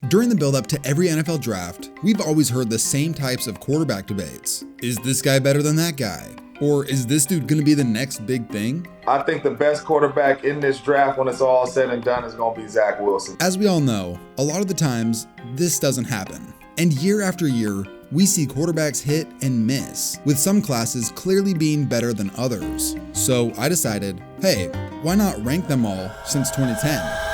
During the build-up to every NFL draft, we've always heard the same types of quarterback debates. Is this guy better than that guy? Or is this dude going to be the next big thing? I think the best quarterback in this draft when it's all said and done is going to be Zach Wilson. As we all know, a lot of the times, this doesn't happen. And year after year, we see quarterbacks hit and miss, with some classes clearly being better than others. So I decided, hey, why not rank them all since 2010?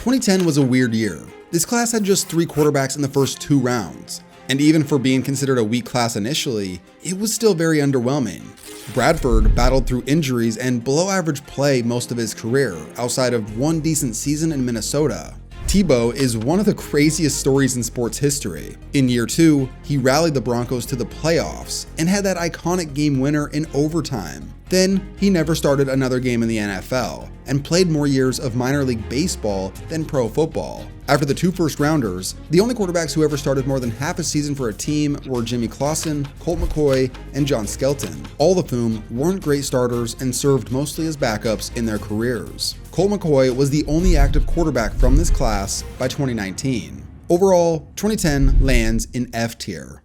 2010 was a weird year. This class had just 3 quarterbacks in the first 2 rounds. And even for being considered a weak class initially, it was still very underwhelming. Bradford battled through injuries and below average play most of his career, outside of one decent season in Minnesota. Tebow is one of the craziest stories in sports history. In year 2, he rallied the Broncos to the playoffs and had that iconic game winner in overtime. Then, he never started another game in the NFL and played more years of minor league baseball than pro football. After the 2 first-rounders, the only quarterbacks who ever started more than half a season for a team were Jimmy Clausen, Colt McCoy, and John Skelton, all of whom weren't great starters and served mostly as backups in their careers. Colt McCoy was the only active quarterback from this class by 2019. Overall, 2010 lands in F tier.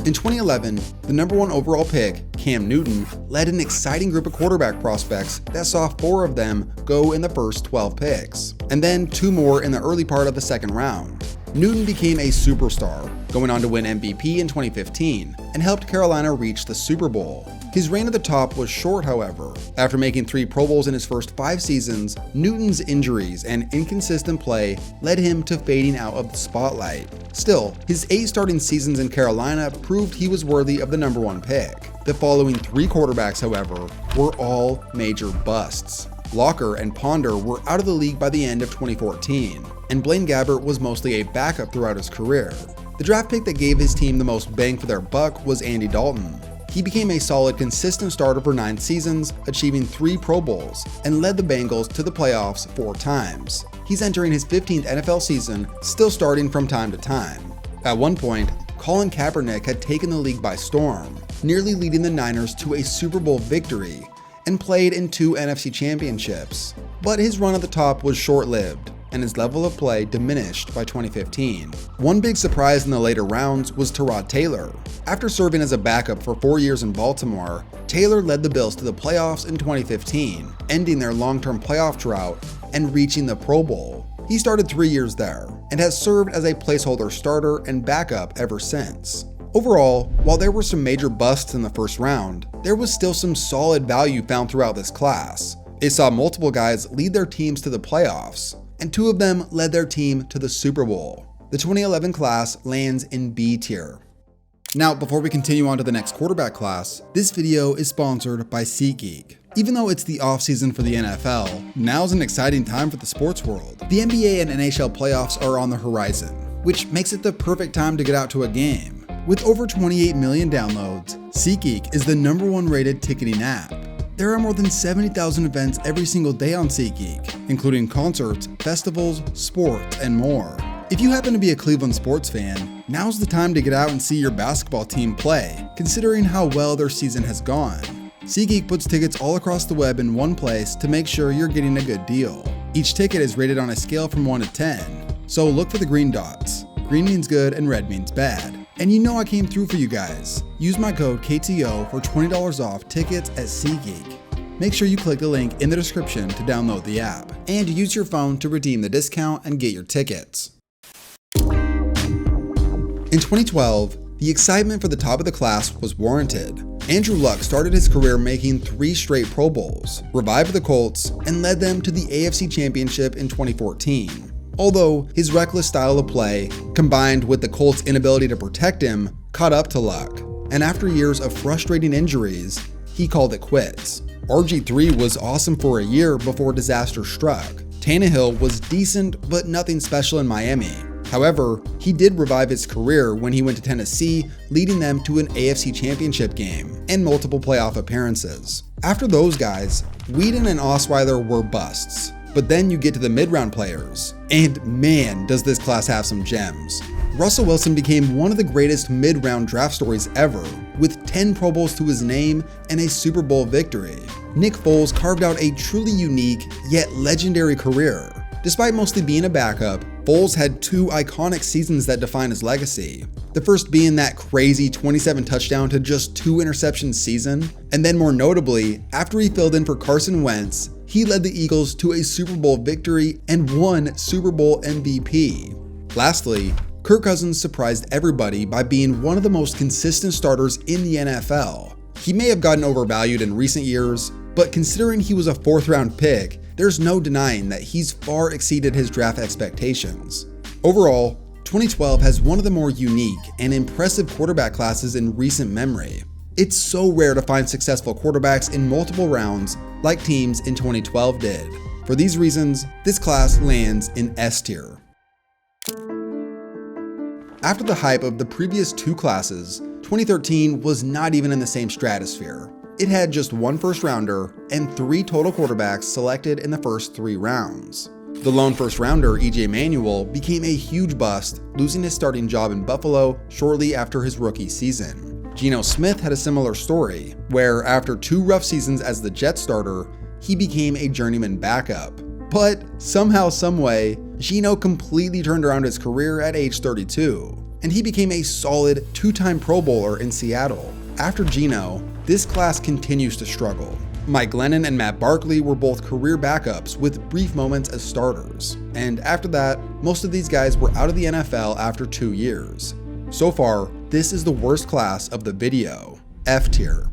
In 2011, the number 1 overall pick, Cam Newton, led an exciting group of quarterback prospects that saw 4 of them go in the first 12 picks, and then 2 more in the early part of the second round. Newton became a superstar, going on to win MVP in 2015, and helped Carolina reach the Super Bowl. His reign at the top was short, however. After making 3 Pro Bowls in his first 5 seasons, Newton's injuries and inconsistent play led him to fading out of the spotlight. Still, his 8 starting seasons in Carolina proved he was worthy of the number 1 pick. The following 3 quarterbacks, however, were all major busts. Locker and Ponder were out of the league by the end of 2014, and Blaine Gabbert was mostly a backup throughout his career. The draft pick that gave his team the most bang for their buck was Andy Dalton. He became a solid, consistent starter for 9 seasons, achieving 3 Pro Bowls, and led the Bengals to the playoffs 4 times. He's entering his 15th NFL season, still starting from time to time. At one point, Colin Kaepernick had taken the league by storm, nearly leading the Niners to a Super Bowl victory, and played in 2 NFC championships. But his run at the top was short-lived, and his level of play diminished by 2015. One big surprise in the later rounds was Tyrod Taylor. After serving as a backup for 4 years in Baltimore, Taylor led the Bills to the playoffs in 2015, ending their long-term playoff drought and reaching the Pro Bowl. He started 3 years there, and has served as a placeholder starter and backup ever since. Overall, while there were some major busts in the first round, there was still some solid value found throughout this class. It saw multiple guys lead their teams to the playoffs, and 2 of them led their team to the Super Bowl. The 2011 class lands in B tier. Now, before we continue on to the next quarterback class, this video is sponsored by SeatGeek. Even though it's the offseason for the NFL, now's an exciting time for the sports world. The NBA and NHL playoffs are on the horizon, which makes it the perfect time to get out to a game. With over 28 million downloads, SeatGeek is the number 1 rated ticketing app. There are more than 70,000 events every single day on SeatGeek, including concerts, festivals, sports, and more. If you happen to be a Cleveland sports fan, now's the time to get out and see your basketball team play, considering how well their season has gone. SeatGeek puts tickets all across the web in one place to make sure you're getting a good deal. Each ticket is rated on a scale from 1 to 10, so look for the green dots. Green means good and red means bad. And you know I came through for you guys. Use my code KTO for $20 off tickets at SeatGeek. Make sure you click the link in the description to download the app, and use your phone to redeem the discount and get your tickets. In 2012, the excitement for the top of the class was warranted. Andrew Luck started his career making 3 straight Pro Bowls, revived the Colts, and led them to the AFC Championship in 2014. Although his reckless style of play, combined with the Colts' inability to protect him, caught up to Luck, and after years of frustrating injuries, he called it quits. RG3 was awesome for a year before disaster struck. Tannehill was decent, but nothing special in Miami. However, he did revive his career when he went to Tennessee, leading them to an AFC Championship game and multiple playoff appearances. After those guys, Whedon and Osweiler were busts. But then you get to the mid-round players, and man, does this class have some gems. Russell Wilson became one of the greatest mid-round draft stories ever, with 10 Pro Bowls to his name and a Super Bowl victory. Nick Foles carved out a truly unique, yet legendary career. Despite mostly being a backup, Foles had 2 iconic seasons that define his legacy. The first being that crazy 27 touchdown to just 2 interceptions season, and then more notably, after he filled in for Carson Wentz, he led the Eagles to a Super Bowl victory and won Super Bowl MVP. Lastly, Kirk Cousins surprised everybody by being one of the most consistent starters in the NFL. He may have gotten overvalued in recent years, but considering he was a 4th round pick, there's no denying that he's far exceeded his draft expectations. Overall, 2012 has one of the more unique and impressive quarterback classes in recent memory. It's so rare to find successful quarterbacks in multiple rounds like teams in 2012 did. For these reasons, this class lands in S tier. After the hype of the previous 2 classes, 2013 was not even in the same stratosphere. It had just 1 first rounder and 3 total quarterbacks selected in the first 3 rounds. The lone first rounder, E.J. Manuel, became a huge bust, losing his starting job in Buffalo shortly after his rookie season. Geno Smith had a similar story, where after 2 rough seasons as the Jets starter, he became a journeyman backup. But somehow, someway, Geno completely turned around his career at age 32, and he became a solid 2-time Pro Bowler in Seattle. After Geno, this class continues to struggle. Mike Glennon and Matt Barkley were both career backups with brief moments as starters, and after that, most of these guys were out of the NFL after 2 years. So far, this is the worst class of the video, F tier.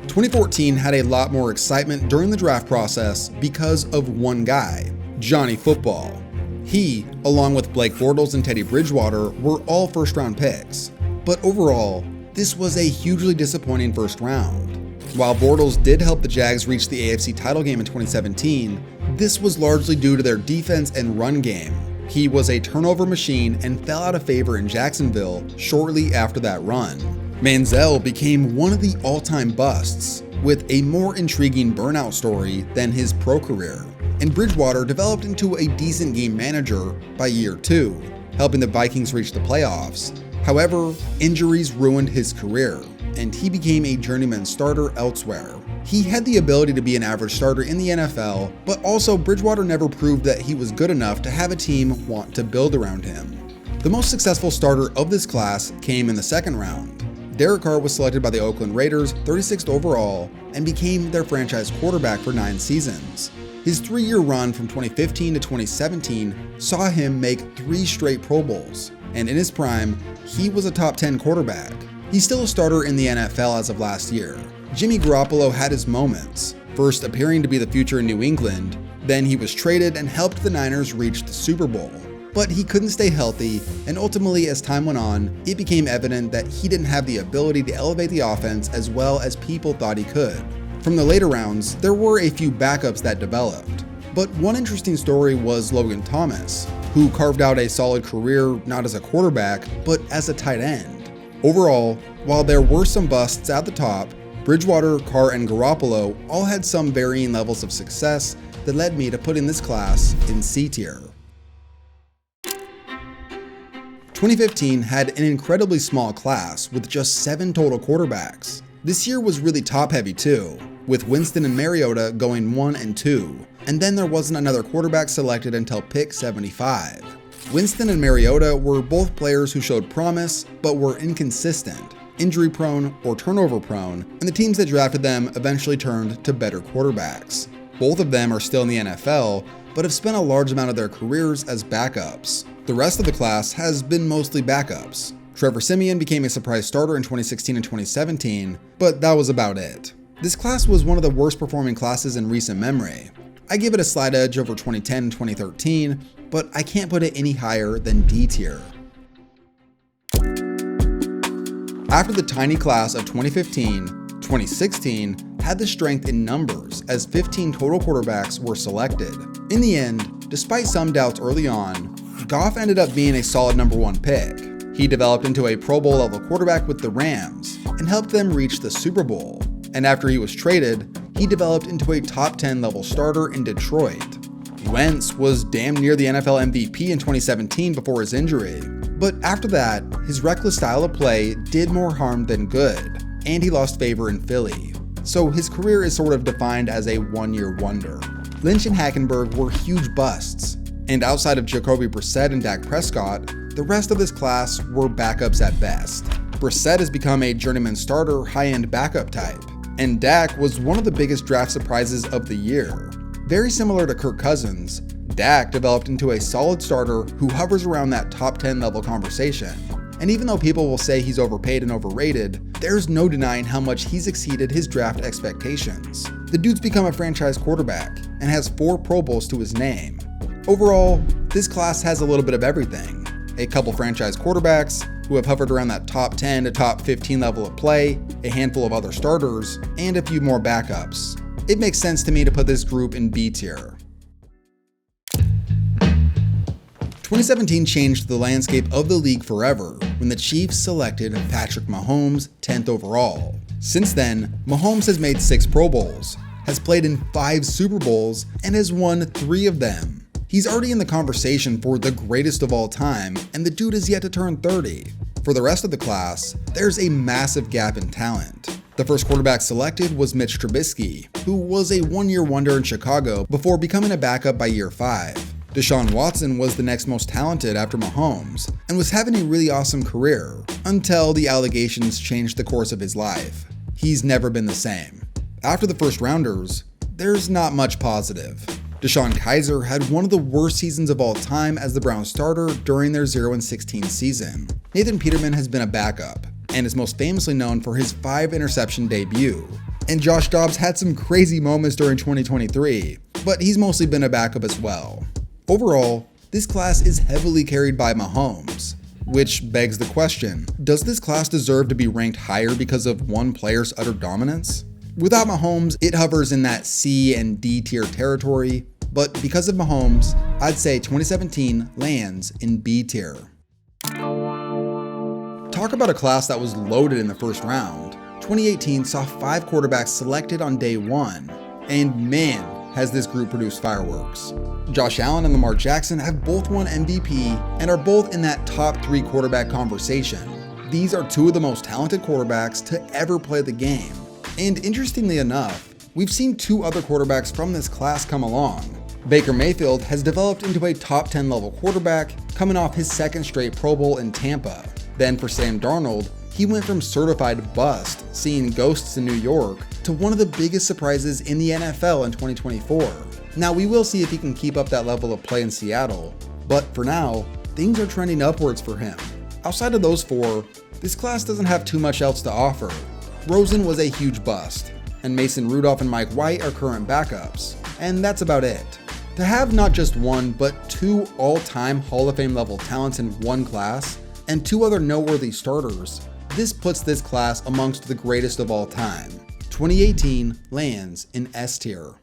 2014 had a lot more excitement during the draft process because of one guy, Johnny Football. He, along with Blake Bortles and Teddy Bridgewater, were all first-round picks. But overall, this was a hugely disappointing first round. While Bortles did help the Jags reach the AFC title game in 2017, this was largely due to their defense and run game. He was a turnover machine and fell out of favor in Jacksonville shortly after that run. Manziel became one of the all-time busts, with a more intriguing burnout story than his pro career, and Bridgewater developed into a decent game manager by year 2, helping the Vikings reach the playoffs. However, injuries ruined his career, and he became a journeyman starter elsewhere. He had the ability to be an average starter in the NFL, but also Bridgewater never proved that he was good enough to have a team want to build around him. The most successful starter of this class came in the second round. Derek Carr was selected by the Oakland Raiders 36th overall and became their franchise quarterback for 9 seasons. His 3-year run from 2015 to 2017 saw him make 3 straight Pro Bowls, and in his prime, he was a top 10 quarterback. He's still a starter in the NFL as of last year. Jimmy Garoppolo had his moments, first appearing to be the future in New England, then he was traded and helped the Niners reach the Super Bowl. But he couldn't stay healthy, and ultimately as time went on, it became evident that he didn't have the ability to elevate the offense as well as people thought he could. From the later rounds, there were a few backups that developed. But one interesting story was Logan Thomas, who carved out a solid career not as a quarterback, but as a tight end. Overall, while there were some busts at the top, Bridgewater, Carr, and Garoppolo all had some varying levels of success that led me to putting this class in C tier. 2015 had an incredibly small class with just 7 total quarterbacks. This year was really top-heavy too, with Winston and Mariota going 1 and 2, and then there wasn't another quarterback selected until pick 75. Winston and Mariota were both players who showed promise, but were inconsistent, injury-prone, or turnover-prone, and the teams that drafted them eventually turned to better quarterbacks. Both of them are still in the NFL, but have spent a large amount of their careers as backups. The rest of the class has been mostly backups. Trevor Siemian became a surprise starter in 2016 and 2017, but that was about it. This class was one of the worst performing classes in recent memory. I give it a slight edge over 2010 and 2013, but I can't put it any higher than D tier. After the tiny class of 2015, 2016 had the strength in numbers as 15 total quarterbacks were selected. In the end, despite some doubts early on, Goff ended up being a solid number 1 pick. He developed into a Pro Bowl level quarterback with the Rams and helped them reach the Super Bowl. And after he was traded, he developed into a top 10 level starter in Detroit. Wentz was damn near the NFL MVP in 2017 before his injury, but after that, his reckless style of play did more harm than good, and he lost favor in Philly. So his career is sort of defined as a one-year wonder. Lynch and Hackenberg were huge busts, and outside of Jacoby Brissett and Dak Prescott, the rest of this class were backups at best. Brissett has become a journeyman starter, high-end backup type, and Dak was one of the biggest draft surprises of the year. Very similar to Kirk Cousins, Dak developed into a solid starter who hovers around that top 10 level conversation. And even though people will say he's overpaid and overrated, there's no denying how much he's exceeded his draft expectations. The dude's become a franchise quarterback and has 4 Pro Bowls to his name. Overall, this class has a little bit of everything. A couple franchise quarterbacks who have hovered around that top 10 to top 15 level of play, a handful of other starters, and a few more backups. It makes sense to me to put this group in B tier. 2017 changed the landscape of the league forever when the Chiefs selected Patrick Mahomes 10th overall. Since then, Mahomes has made 6 Pro Bowls, has played in 5 Super Bowls, and has won 3 of them. He's already in the conversation for the greatest of all time, and the dude is yet to turn 30. For the rest of the class, there's a massive gap in talent. The first quarterback selected was Mitch Trubisky, who was a one-year wonder in Chicago before becoming a backup by year 5. Deshaun Watson was the next most talented after Mahomes, and was having a really awesome career, until the allegations changed the course of his life. He's never been the same. After the first rounders, there's not much positive. DeShone Kizer had one of the worst seasons of all time as the Browns starter during their 0-16 season. Nathan Peterman has been a backup, and is most famously known for his 5-interception debut. And Josh Dobbs had some crazy moments during 2023, but he's mostly been a backup as well. Overall, this class is heavily carried by Mahomes, which begs the question, does this class deserve to be ranked higher because of one player's utter dominance? Without Mahomes, it hovers in that C and D tier territory, but because of Mahomes, I'd say 2017 lands in B tier. Talk about a class that was loaded in the first round. 2018 saw 5 quarterbacks selected on day 1, and man, has this group produced fireworks. Josh Allen and Lamar Jackson have both won MVP and are both in that top 3 quarterback conversation. These are 2 of the most talented quarterbacks to ever play the game. And interestingly enough, we've seen 2 other quarterbacks from this class come along. Baker Mayfield has developed into a top 10 level quarterback, coming off his 2nd straight Pro Bowl in Tampa. Then for Sam Darnold, he went from certified bust, seeing ghosts in New York, to one of the biggest surprises in the NFL in 2024. Now we will see if he can keep up that level of play in Seattle, but for now, things are trending upwards for him. Outside of those 4, this class doesn't have too much else to offer. Rosen was a huge bust, and Mason Rudolph and Mike White are current backups, and that's about it. To have not just 1, but 2 all-time Hall of Fame level talents in one class, and 2 other noteworthy starters, this puts this class amongst the greatest of all time. 2018 lands in S tier.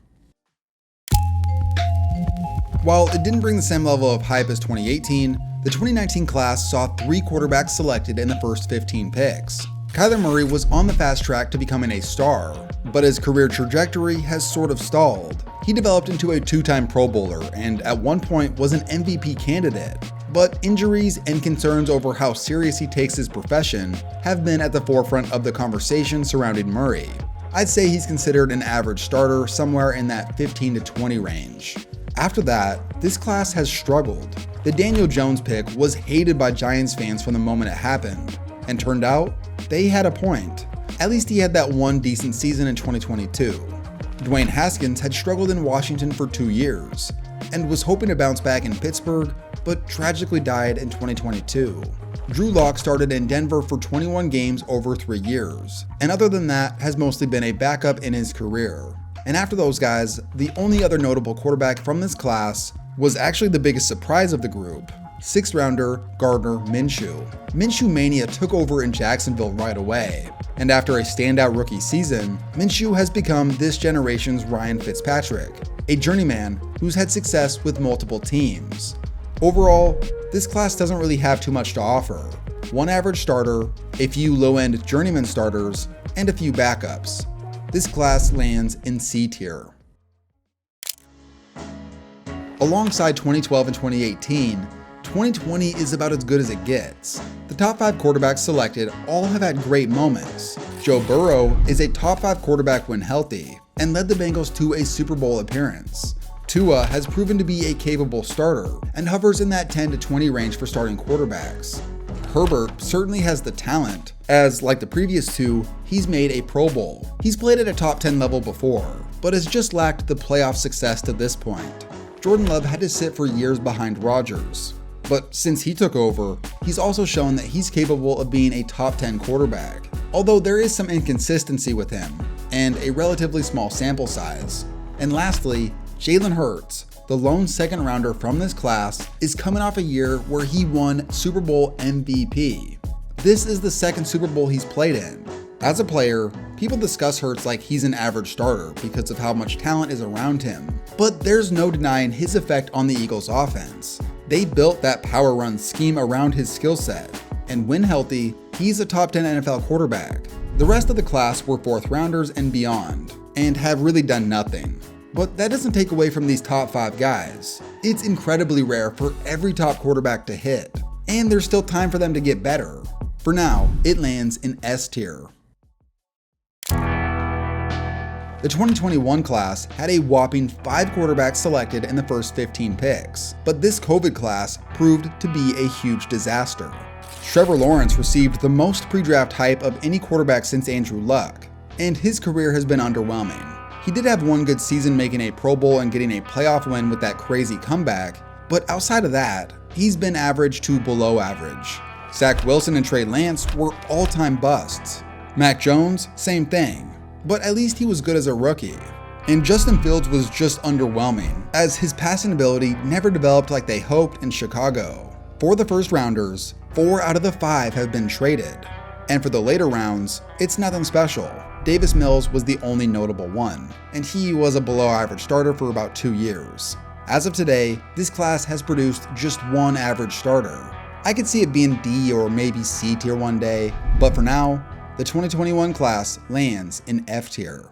While it didn't bring the same level of hype as 2018, the 2019 class saw 3 quarterbacks selected in the first 15 picks. Kyler Murray was on the fast track to becoming a star, but his career trajectory has sort of stalled. He developed into a 2-time Pro Bowler and at one point was an MVP candidate, but injuries and concerns over how serious he takes his profession have been at the forefront of the conversation surrounding Murray. I'd say he's considered an average starter somewhere in that 15 to 20 range. After that, this class has struggled. The Daniel Jones pick was hated by Giants fans from the moment it happened, and turned out, they had a point. At least he had that one decent season in 2022. Dwayne Haskins had struggled in Washington for 2 years, and was hoping to bounce back in Pittsburgh, but tragically died in 2022. Drew Lock started in Denver for 21 games over 3 years, and other than that has mostly been a backup in his career. And after those guys, the only other notable quarterback from this class was actually the biggest surprise of the group, 6th rounder Gardner Minshew. Minshew mania took over in Jacksonville right away, and after a standout rookie season, Minshew has become this generation's Ryan Fitzpatrick, a journeyman who's had success with multiple teams. Overall, this class doesn't really have too much to offer. 1 average starter, a few low-end journeyman starters, and a few backups. This class lands in C tier. Alongside 2012 and 2018, 2020 is about as good as it gets. The top 5 quarterbacks selected all have had great moments. Joe Burrow is a top 5 quarterback when healthy and led the Bengals to a Super Bowl appearance. Tua has proven to be a capable starter and hovers in that 10 to 20 range for starting quarterbacks. Herbert certainly has the talent, as like the previous two, he's made a Pro Bowl. He's played at a top 10 level before, but has just lacked the playoff success to this point. Jordan Love had to sit for years behind Rodgers, but since he took over, he's also shown that he's capable of being a top 10 quarterback, although there is some inconsistency with him and a relatively small sample size. And lastly, Jalen Hurts, the lone second rounder from this class, is coming off a year where he won Super Bowl MVP. This is the second Super Bowl he's played in. As a player, people discuss Hurts like he's an average starter because of how much talent is around him, but there's no denying his effect on the Eagles' offense. They built that power run scheme around his skill set, and when healthy, he's a top 10 NFL quarterback. The rest of the class were 4th rounders and beyond, and have really done nothing. But that doesn't take away from these top 5 guys. It's incredibly rare for every top quarterback to hit, and there's still time for them to get better. For now, it lands in S tier. The 2021 class had a whopping 5 quarterbacks selected in the first 15 picks, but this COVID class proved to be a huge disaster. Trevor Lawrence received the most pre-draft hype of any quarterback since Andrew Luck, and his career has been underwhelming. He did have one good season making a Pro Bowl and getting a playoff win with that crazy comeback, but outside of that, he's been average to below average. Zach Wilson and Trey Lance were all-time busts. Mac Jones, same thing, but at least he was good as a rookie. And Justin Fields was just underwhelming, as his passing ability never developed like they hoped in Chicago. For the first rounders, 4 out of the 5 have been traded. And for the later rounds, it's nothing special. Davis Mills was the only notable one, and he was a below average starter for about 2 years. As of today, this class has produced just 1 average starter. I could see it being D or maybe C tier one day, but for now, the 2021 class lands in F tier.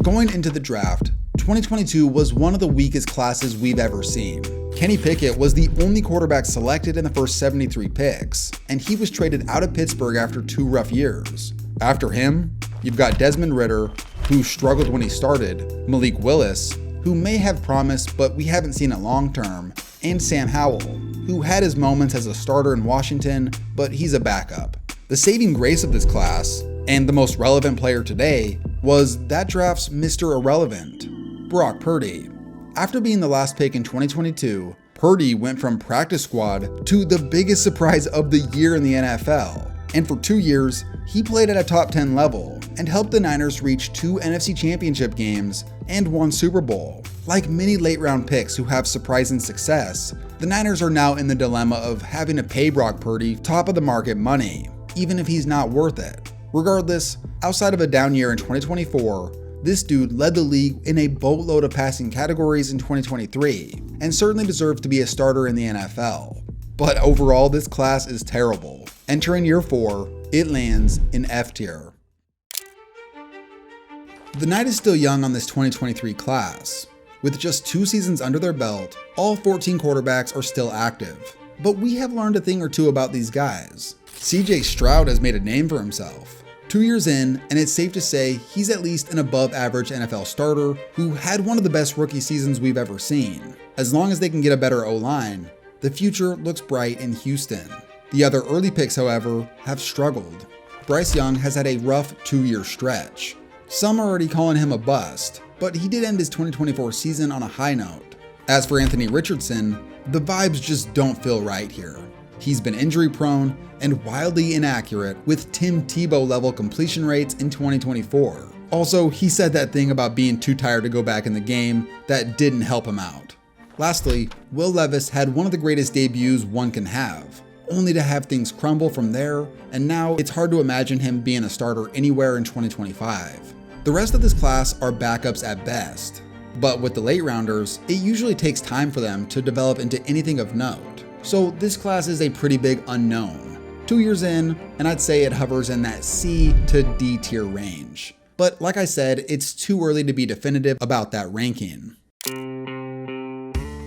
Going into the draft, 2022 was one of the weakest classes we've ever seen. Kenny Pickett was the only quarterback selected in the first 73 picks, and he was traded out of Pittsburgh after 2 rough years. After him, you've got Desmond Ridder, who struggled when he started, Malik Willis, who may have promise but we haven't seen it long term, and Sam Howell, who had his moments as a starter in Washington, but he's a backup. The saving grace of this class, and the most relevant player today, was that draft's Mr. Irrelevant, Brock Purdy. After being the last pick in 2022, Purdy went from practice squad to the biggest surprise of the year in the NFL. And for 2 years, he played at a top 10 level and helped the Niners reach 2 NFC Championship games and 1 Super Bowl. Like many late round picks who have surprising success, the Niners are now in the dilemma of having to pay Brock Purdy top of the market money, even if he's not worth it. Regardless, outside of a down year in 2024, this dude led the league in a boatload of passing categories in 2023, and certainly deserves to be a starter in the NFL. But overall, this class is terrible. Entering year 4, it lands in F tier. The night is still young on this 2023 class. With just 2 seasons under their belt, all 14 quarterbacks are still active. But we have learned a thing or two about these guys. CJ Stroud has made a name for himself. 2 years in, and it's safe to say he's at least an above average NFL starter who had one of the best rookie seasons we've ever seen. As long as they can get a better O-line, the future looks bright in Houston. The other early picks, however, have struggled. Bryce Young has had a rough 2-year stretch. Some are already calling him a bust, but he did end his 2024 season on a high note. As for Anthony Richardson, the vibes just don't feel right here. He's been injury prone and wildly inaccurate with Tim Tebow level completion rates in 2024. Also, he said that thing about being too tired to go back in the game that didn't help him out. Lastly, Will Levis had one of the greatest debuts one can have, only to have things crumble from there, and now it's hard to imagine him being a starter anywhere in 2025. The rest of this class are backups at best, but with the late rounders, it usually takes time for them to develop into anything of note. So this class is a pretty big unknown. 2 years in, and I'd say it hovers in that C to D tier range. but like I said, it's too early to be definitive about that ranking.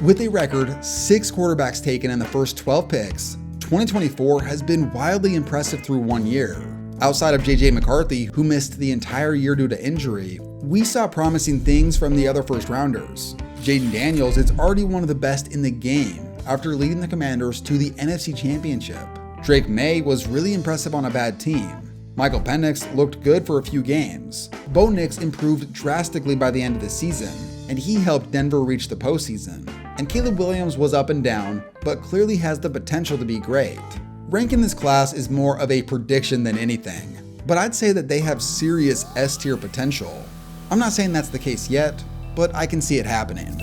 With a record 6 quarterbacks taken in the first 12 picks, 2024 has been wildly impressive through 1 year. Outside of JJ McCarthy, who missed the entire year due to injury, we saw promising things from the other first rounders. Jaden Daniels is already one of the best in the game after leading the Commanders to the NFC Championship. Drake May was really impressive on a bad team. Michael Penix looked good for a few games. Bo Nix improved drastically by the end of the season, and he helped Denver reach the postseason. And Caleb Williams was up and down, but clearly has the potential to be great. Ranking this class is more of a prediction than anything, but I'd say that they have serious S-tier potential. I'm not saying that's the case yet, but I can see it happening.